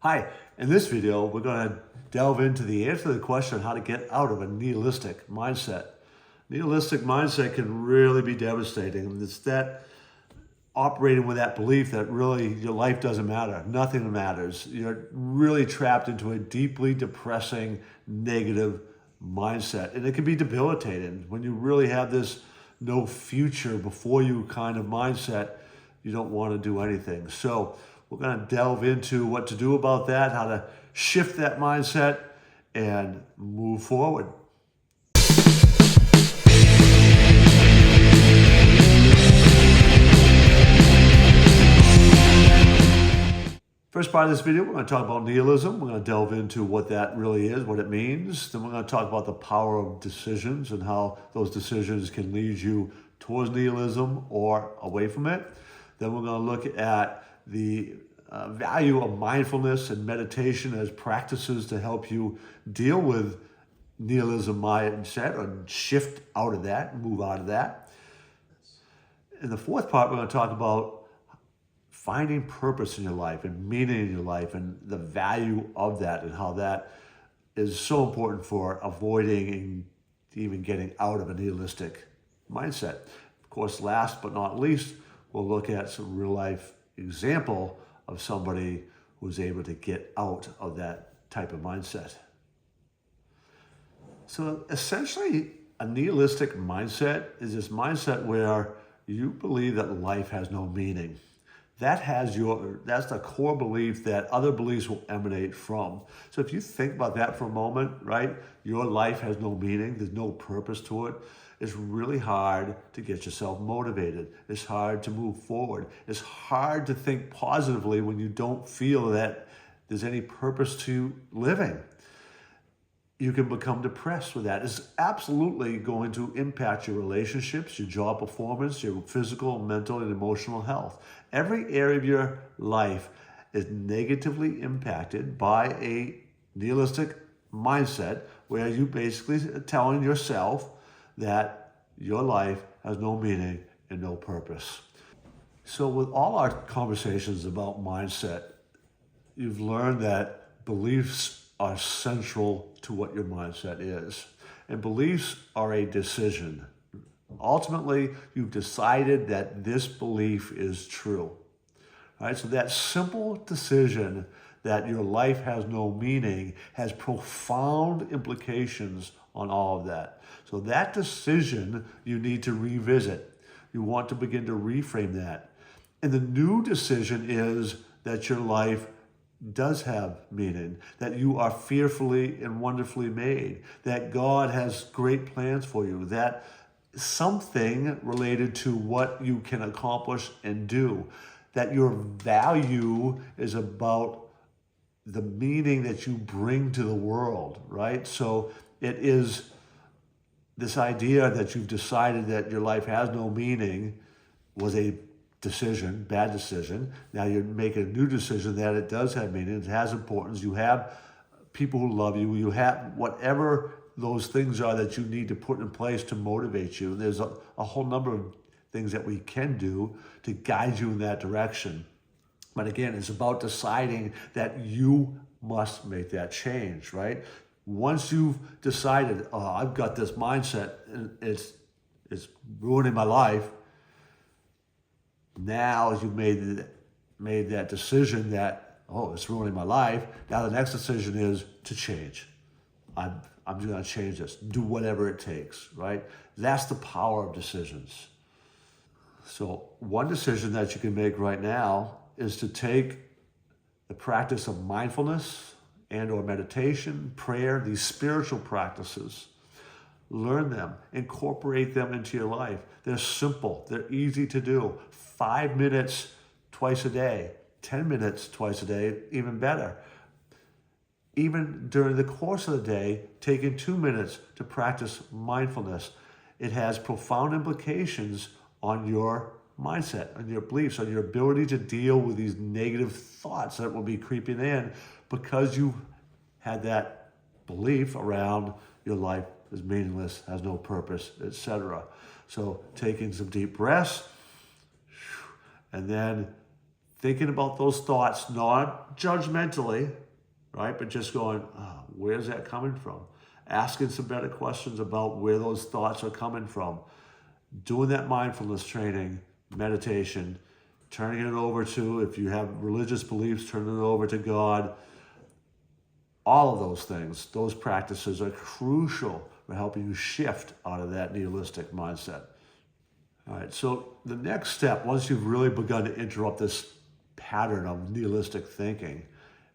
Hi, in this video, we're going to delve into the answer to the question how to get out of a nihilistic mindset. Nihilistic mindset can really be devastating. It's that operating with that belief that really your life doesn't matter, nothing matters. You're really trapped into a deeply depressing, negative mindset. And it can be debilitating when you really have this no future before you kind of mindset. You don't want to do anything. So we're going to delve into what to do about that, how to shift that mindset and move forward. First part of this video, we're going to talk about nihilism. We're going to delve into what that really is, what it means. Then we're going to talk about the power of decisions and how those decisions can lead you towards nihilism or away from it. Then we're going to look at the value of mindfulness and meditation as practices to help you deal with nihilism mindset or shift out of that, move out of that. In the fourth part, we're going to talk about finding purpose in your life and meaning in your life and the value of that and how that is so important for avoiding and even getting out of a nihilistic mindset. Of course, last but not least, we'll look at some real life example of somebody who was able to get out of that type of mindset. So essentially, a nihilistic mindset is this mindset where you believe that life has no meaning. That's the core belief that other beliefs will emanate from. So if you think about that for a moment, right? Your life has no meaning, there's no purpose to it. It's really hard to get yourself motivated. It's hard to move forward. It's hard to think positively when you don't feel that there's any purpose to living. You can become depressed with that. It's absolutely going to impact your relationships, your job performance, your physical, mental, and emotional health. Every area of your life is negatively impacted by a nihilistic mindset where you basically are telling yourself that your life has no meaning and no purpose. So with all our conversations about mindset, you've learned that beliefs are central to what your mindset is. And beliefs are a decision. Ultimately, you've decided that this belief is true. All right, so that simple decision that your life has no meaning has profound implications on all of that. So that decision you need to revisit. You want to begin to reframe that. And the new decision is that your life does have meaning, that you are fearfully and wonderfully made, that God has great plans for you, that something related to what you can accomplish and do, that your value is about the meaning that you bring to the world, right? So it is this idea that you've decided that your life has no meaning was a decision, bad decision. Now you're making a new decision that it does have meaning, it has importance. You have people who love you. You have whatever those things are that you need to put in place to motivate you. There's a whole number of things that we can do to guide you in that direction. But again, it's about deciding that you must make that change, right? Once you've decided, oh, I've got this mindset, and it's ruining my life. Now as you've made that decision that, oh, it's ruining my life, now the next decision is to change. I'm just going to change this, do whatever it takes, right? That's the power of decisions. So one decision that you can make right now is to take the practice of mindfulness and or meditation, prayer, these spiritual practices. Learn them, incorporate them into your life. They're simple, they're easy to do. 5 minutes twice a day, 10 minutes twice a day, even better. Even during the course of the day, taking 2 minutes to practice mindfulness. It has profound implications on your mindset, on your beliefs, on your ability to deal with these negative thoughts that will be creeping in because you had that belief around your life is meaningless, has no purpose, etc. So taking some deep breaths and then thinking about those thoughts, not judgmentally, right? But just going, oh, where's that coming from? Asking some better questions about where those thoughts are coming from. Doing that mindfulness training, meditation, turning it over to, if you have religious beliefs, turning it over to God. All of those things, those practices are crucial for helping you shift out of that nihilistic mindset. All right, so the next step, once you've really begun to interrupt this pattern of nihilistic thinking,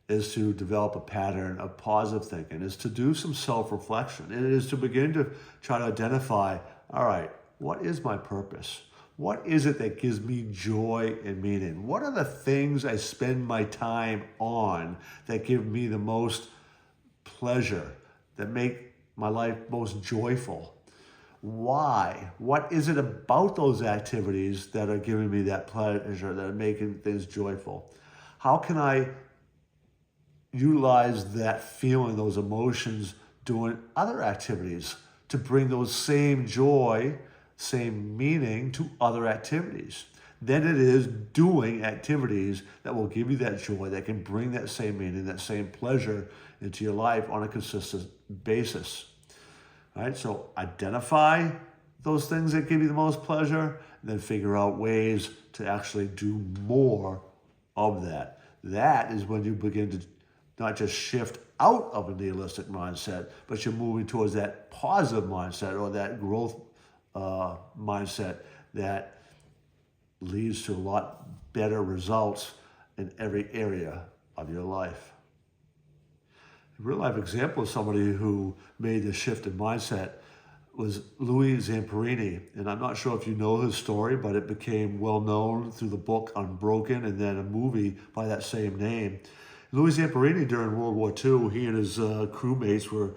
is to develop a pattern of positive thinking, is to do some self-reflection. And it is to begin to try to identify, all right, what is my purpose? What is it that gives me joy and meaning? What are the things I spend my time on that give me the most pleasure, that make my life most joyful? Why? What is it about those activities that are giving me that pleasure, that are making things joyful? How can I utilize that feeling, those emotions, doing other activities to bring those same joy, same meaning to other activities? Then it is doing activities that will give you that joy, that can bring that same meaning, that same pleasure into your life on a consistent basis. All right, so identify those things that give you the most pleasure, and then figure out ways to actually do more of that. That is when you begin to not just shift out of a nihilistic mindset, but you're moving towards that positive mindset, or that growth mindset that leads to a lot better results in every area of your life. A real life example of somebody who made this shift in mindset was Louis Zamperini. And I'm not sure if you know his story, but it became well known through the book Unbroken and then a movie by that same name. Louis Zamperini, during World War II, he and his crewmates were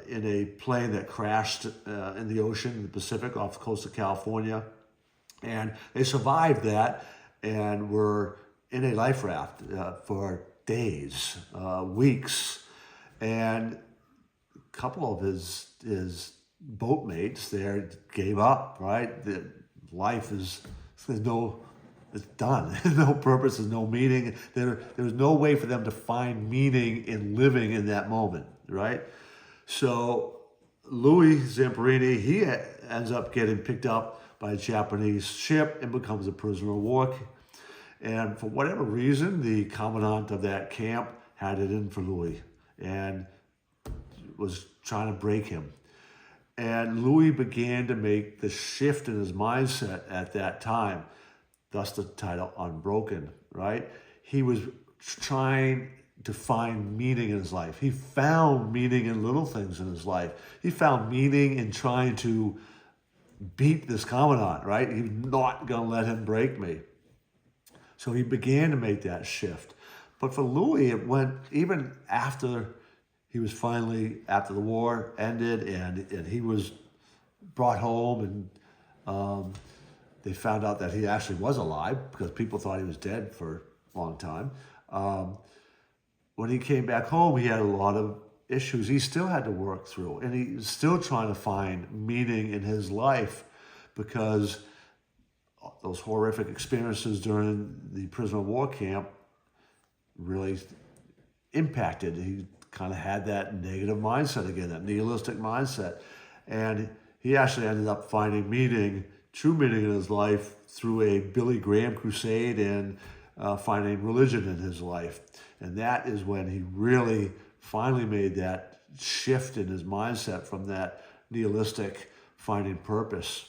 in a plane that crashed in the ocean, in the Pacific, off the coast of California. And they survived that and were in a life raft for days, weeks. And a couple of his boatmates there gave up, right? The life is, it's done. There's no purpose, there's no meaning. There's no way for them to find meaning in living in that moment, right? So Louis Zamperini, he ends up getting picked up by a Japanese ship and becomes a prisoner of war. And for whatever reason, the commandant of that camp had it in for Louis and was trying to break him. And Louis began to make the shift in his mindset at that time, thus the title Unbroken, right? He was trying to find meaning in his life. He found meaning in little things in his life. He found meaning in trying to beat this commandant, right? He was not going to let him break me. So he began to make that shift. But for Louis, it went even after he was finally, after the war ended and he was brought home and they found out that he actually was alive because people thought he was dead for a long time. When he came back home, he had a lot of issues he still had to work through, and he was still trying to find meaning in his life because those horrific experiences during the prisoner of war camp really impacted. He kind of had that negative mindset again, that nihilistic mindset, and he actually ended up finding meaning, true meaning in his life through a Billy Graham crusade and finding religion in his life. And that is when he really finally made that shift in his mindset from that nihilistic finding purpose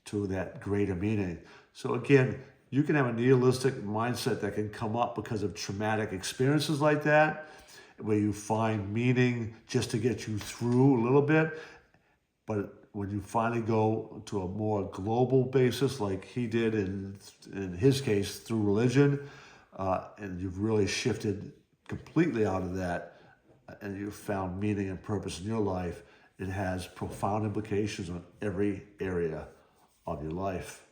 to that greater meaning. So again, you can have a nihilistic mindset that can come up because of traumatic experiences like that, where you find meaning just to get you through a little bit. But when you finally go to a more global basis, like he did in his case through religion, and you've really shifted completely out of that, and you've found meaning and purpose in your life, it has profound implications on every area of your life.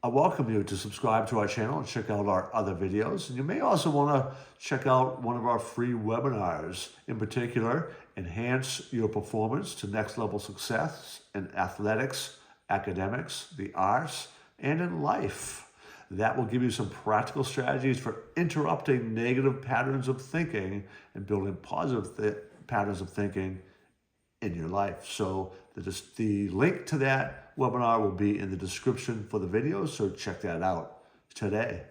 I welcome you to subscribe to our channel and check out our other videos. And you may also want to check out one of our free webinars. In particular, enhance your performance to next level success in athletics, academics, the arts, and in life. That will give you some practical strategies for interrupting negative patterns of thinking and building positive patterns of thinking in your life. So the link to that webinar will be in the description for the video, so check that out today.